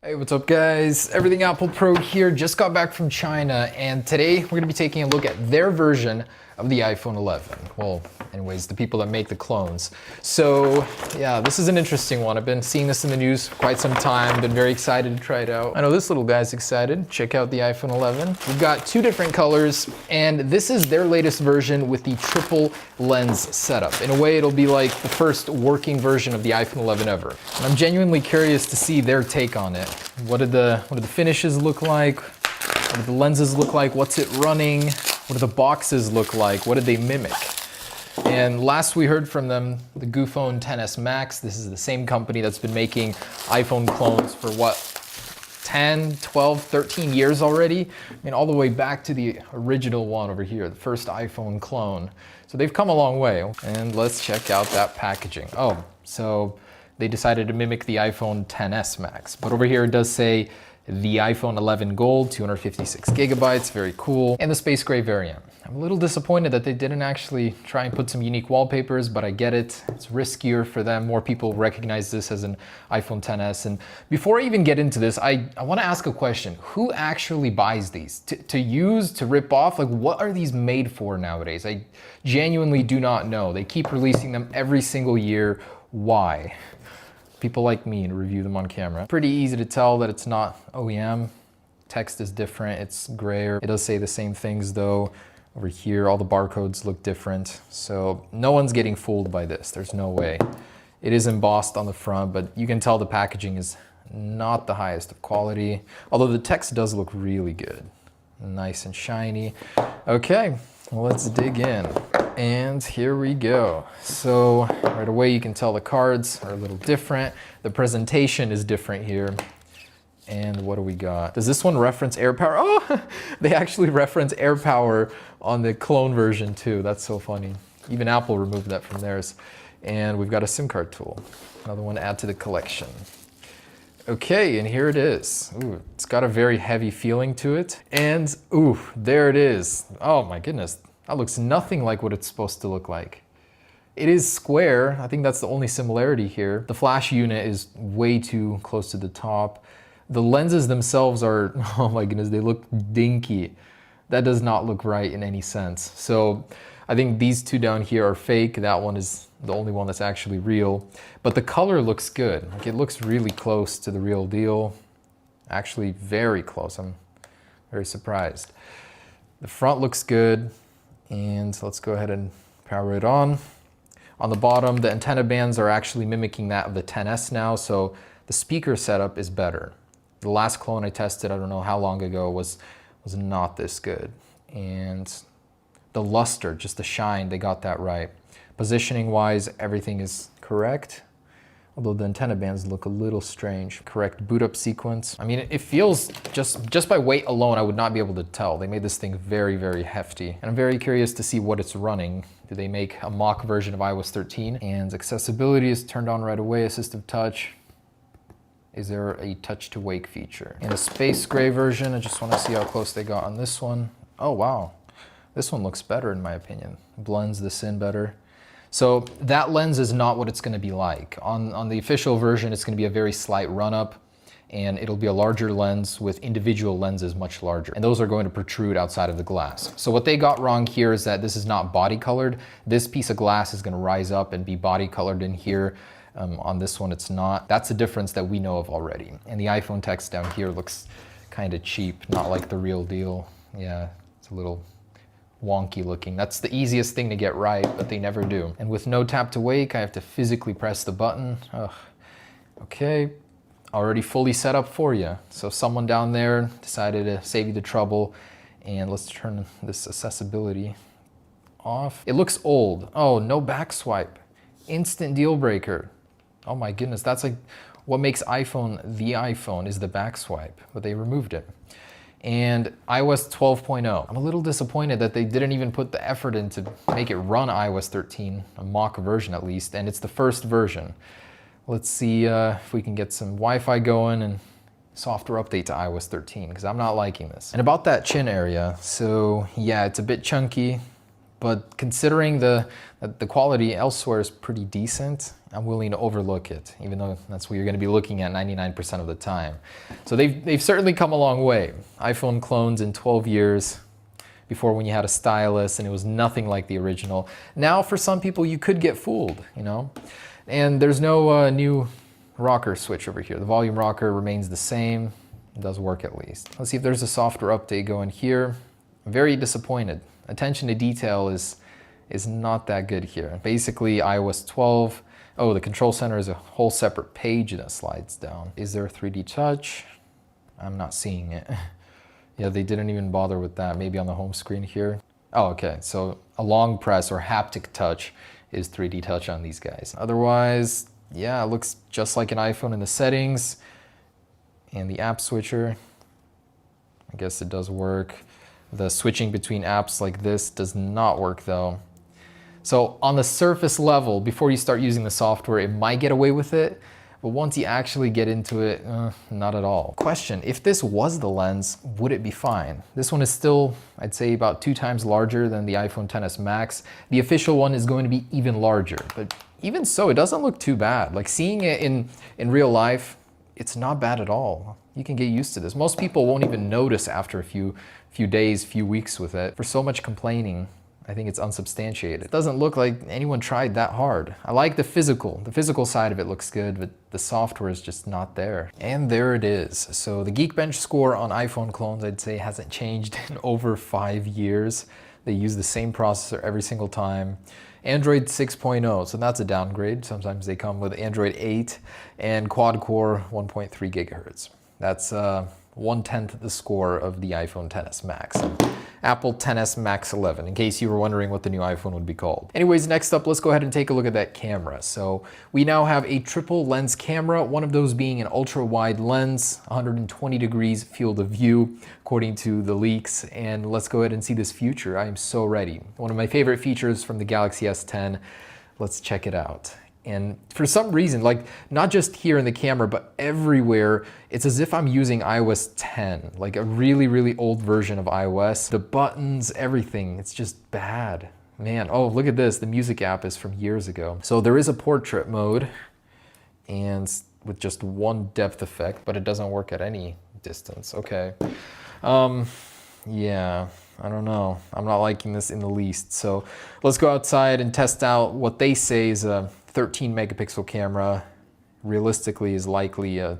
Hey, what's up guys? Everything Apple Pro here. Just got back from China and today we're going to be taking a look at their version of the iPhone 11. Well, anyways, the people that make the clones. So yeah, this is an interesting one. I've been seeing this in the news for quite some time. Been very excited to try it out. I know this little guy's excited. Check out the iPhone 11. We've got two different colors and this is their latest version with the triple lens setup. In a way, it'll be like the first working version of the iPhone 11 ever. And I'm genuinely curious to see their take on it. What did the finishes look like? What did the lenses look like? What's it running? What do the boxes look like? What did they mimic? And last we heard from them, the Goophone XS Max. This is the same company that's been making iPhone clones for what, 10, 12, 13 years already? I mean, all the way back to the original one over here, the first iPhone clone. So they've come a long way. And let's check out that packaging. Oh, so they decided to mimic the iPhone XS Max. But over here it does say the iPhone 11 Gold, 256 gigabytes, very cool, and the space gray variant. I'm a little disappointed that they didn't actually try and put some unique wallpapers, but I get it. It's riskier for them. More people recognize this as an iPhone XS. And before I even get into this, I want to ask a question. Who actually buys these? To use, to rip off? Like, what are these made for nowadays? I genuinely do not know. They keep releasing them every single year. Why? People like me to review them on camera. Pretty easy to tell that it's not OEM. Text is different, it's grayer. It does say the same things though. Over here, all the barcodes look different. So no one's getting fooled by this, there's no way. It is embossed on the front, but you can tell the packaging is not the highest of quality. Although the text does look really good. Nice and shiny. Okay, well, let's dig in. And here we go. So right away you can tell the cards are a little different. The presentation is different here. And what do we got? Does this one reference AirPower? Oh, they actually reference AirPower on the clone version too. That's so funny. Even Apple removed that from theirs. And we've got a SIM card tool. Another one to add to the collection. Okay, and here it is. Ooh, it's got a very heavy feeling to it. And ooh, there it is. Oh my goodness. That looks nothing like what it's supposed to look like. It is square. I think that's the only similarity here. The flash unit is way too close to the top. The lenses themselves are, oh my goodness, they look dinky. That does not look right in any sense. So I think these two down here are fake. That one is the only one that's actually real. But the color looks good. Like, it looks really close to the real deal. Actually very close. I'm very surprised. The front looks good. And let's go ahead and power it on. On the bottom, the antenna bands are actually mimicking that of the XS now, so the speaker setup is better. The last clone I tested, I don't know how long ago, was not this good. And the luster, just the shine, they got that right. Positioning wise, everything is correct. Although the antenna bands look a little strange. Correct boot up sequence. I mean, it feels, just by weight alone, I would not be able to tell. They made this thing very, very hefty. And I'm very curious to see what it's running. Did they make a mock version of iOS 13? And accessibility is turned on right away, assistive touch. Is there a touch to wake feature? In the space gray version, I just want to see how close they got on this one. Oh, wow. This one looks better in my opinion. Blends this in better. So that lens is not what it's going to be like. On the official version, it's going to be a very slight run-up, and it'll be a larger lens with individual lenses much larger. And those are going to protrude outside of the glass. So what they got wrong here is that this is not body colored. This piece of glass is going to rise up and be body colored in here. On this one, it's not. That's a difference that we know of already. And the iPhone text down here looks kind of cheap, not like the real deal. Yeah, it's a little wonky looking. That's the easiest thing to get right, but they never do. And with no tap to wake, I have to physically press the button. Ugh. Okay, already fully set up for you. So someone down there decided to save you the trouble, and let's turn this accessibility off. It looks old. Oh, no back swipe. Instant deal breaker. Oh my goodness, that's like what makes iPhone the iPhone, is the back swipe, but they removed it. And iOS 12.0. I'm a little disappointed that they didn't even put the effort in to make it run iOS 13, a mock version at least, and it's the first version. Let's see if we can get some Wi-Fi going and software update to iOS 13, because I'm not liking this. And about that chin area, so yeah, it's a bit chunky, but considering the quality elsewhere is pretty decent, I'm willing to overlook it, even though that's what you're going to be looking at 99% of the time. So they've certainly come a long way. iPhone clones in 12 years, before when you had a stylus and it was nothing like the original. Now for some people you could get fooled, you know? And there's no new rocker switch over here. The volume rocker remains the same. It does work at least. Let's see if there's a software update going here. I'm very disappointed. Attention to detail is not that good here. Basically iOS 12. Oh, the control center is a whole separate page that slides down. Is there 3D touch? I'm not seeing it. Yeah, they didn't even bother with that. Maybe on the home screen here. Oh, okay. So a long press or haptic touch is 3D touch on these guys. Otherwise, yeah, it looks just like an iPhone in the settings. And the app switcher, I guess it does work. The switching between apps like this does not work though. So on the surface level, before you start using the software, it might get away with it. But once you actually get into it, not at all. Question, if this was the lens, would it be fine? This one is still, I'd say, about 2 times larger than the iPhone XS Max. The official one is going to be even larger, but even so, it doesn't look too bad. Like seeing it in real life, it's not bad at all. You can get used to this. Most people won't even notice after a few days, few weeks with it. For so much complaining, I think it's unsubstantiated. It doesn't look like anyone tried that hard. I like the physical side of it looks good, but the software is just not there. And there it is. So the Geekbench score on iPhone clones, I'd say, hasn't changed in over 5 years. They use the same processor every single time. Android 6.0, so that's a downgrade. Sometimes they come with Android 8 and quad-core 1.3 gigahertz. That's 1/10 the score of the iPhone XS Max. Apple XS Max 11, in case you were wondering what the new iPhone would be called. Anyways, next up, let's go ahead and take a look at that camera. So we now have a triple lens camera, one of those being an ultra wide lens, 120 degrees field of view, according to the leaks. And let's go ahead and see this feature. I am so ready. One of my favorite features from the Galaxy S10. Let's check it out. And for some reason, like not just here in the camera, but everywhere, it's as if I'm using iOS 10, like a really, really old version of iOS. The buttons, everything, it's just bad. Man, oh, look at this. The music app is from years ago. So there is a portrait mode and with just one depth effect, but it doesn't work at any distance. Okay. Yeah, I don't know. I'm not liking this in the least. So let's go outside and test out what they say is a 13 megapixel camera. Realistically is likely a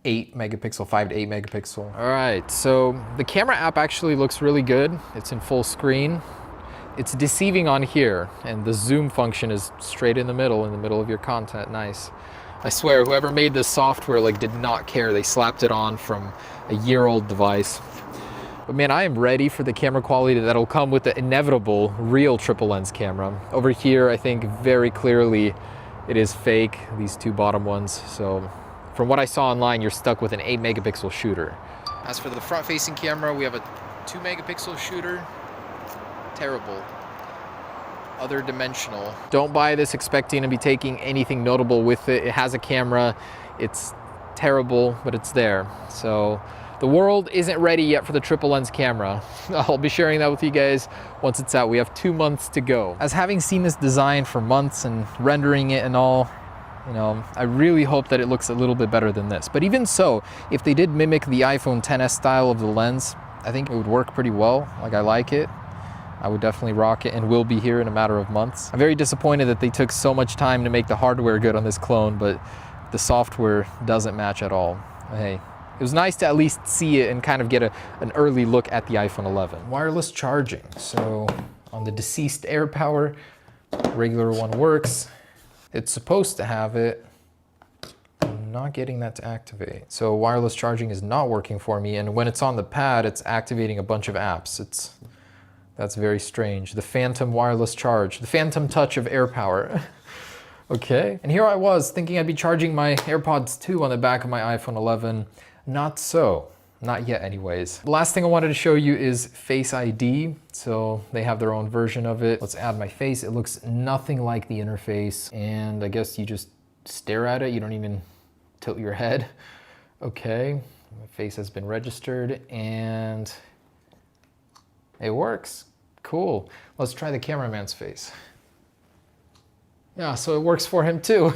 8 megapixel, 5 to 8 megapixel. All right, so the camera app actually looks really good. It's in full screen. It's deceiving on here, and the zoom function is straight in the middle of your content. Nice. I swear, whoever made this software like did not care. They slapped it on from a year-old device. But man, I am ready for the camera quality that'll come with the inevitable real triple lens camera. Over here, I think very clearly it is fake, these two bottom ones. So from what I saw online, you're stuck with an 8 megapixel shooter. As for the front facing camera, we have a 2 megapixel shooter. Terrible. Other dimensional. Don't buy this expecting to be taking anything notable with it. It has a camera. It's terrible, but it's there. So the world isn't ready yet for the triple lens camera. I'll be sharing that with you guys once it's out. We have 2 months to go. As having seen this design for months and rendering it and all, you know, I really hope that it looks a little bit better than this. But even so, if they did mimic the iPhone XS style of the lens, I think it would work pretty well. Like, I like it. I would definitely rock it and will be here in a matter of months. I'm very disappointed that they took so much time to make the hardware good on this clone, but the software doesn't match at all. Hey, it was nice to at least see it and kind of get an early look at the iPhone 11. Wireless charging. So on the deceased AirPower, regular one works. It's supposed to have it. I'm not getting that to activate. So wireless charging is not working for me, and when it's on the pad, it's activating a bunch of apps. That's very strange. The phantom wireless charge, the phantom touch of AirPower. Okay, and here I was thinking I'd be charging my AirPods 2 on the back of my iPhone 11. Not so, not yet anyways. The last thing I wanted to show you is Face ID. So they have their own version of it. Let's add my face. It looks nothing like the interface, and I guess you just stare at it. You don't even tilt your head. Okay, my face has been registered and it works. Cool. Let's try the cameraman's face. Yeah, so it works for him too.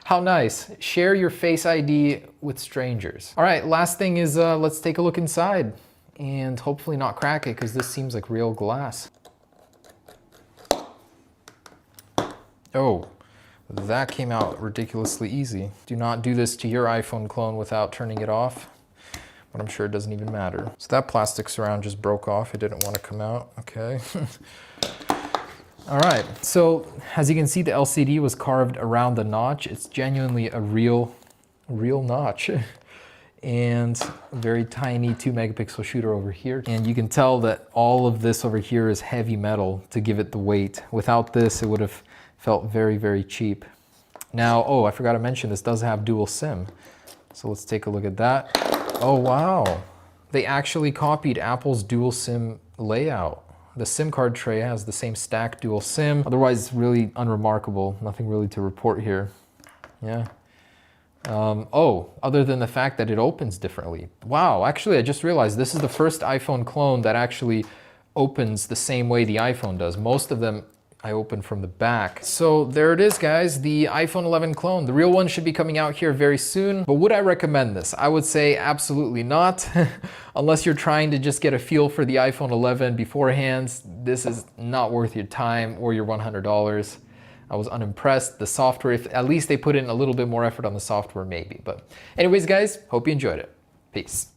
How nice. Share your Face ID with strangers. All right, last thing is let's take a look inside and hopefully not crack it because this seems like real glass. Oh, that came out ridiculously easy. Do not do this to your iPhone clone without turning it off, but I'm sure it doesn't even matter. So that plastic surround just broke off. It didn't want to come out, okay. All right, so as you can see, the LCD was carved around the notch. It's genuinely a real notch. And a very tiny 2-megapixel shooter over here. And you can tell that all of this over here is heavy metal to give it the weight. Without this, it would have felt very, very cheap. Now, oh, I forgot to mention, this does have dual SIM. So let's take a look at that. Oh, wow. They actually copied Apple's dual SIM layout. The SIM card tray has the same stack dual SIM. Otherwise, it's really unremarkable. Nothing really to report here. Yeah. Oh, other than the fact that it opens differently. Wow, actually, I just realized this is the first iPhone clone that actually opens the same way the iPhone does. Most of them I open from the back. So there it is, guys, the iPhone 11 clone. The real one should be coming out here very soon. But would I recommend this? I would say absolutely not. Unless you're trying to just get a feel for the iPhone 11 beforehand, this is not worth your time or your $100. I was unimpressed. The software, if at least they put in a little bit more effort on the software, maybe. But anyways, guys, hope you enjoyed it. Peace.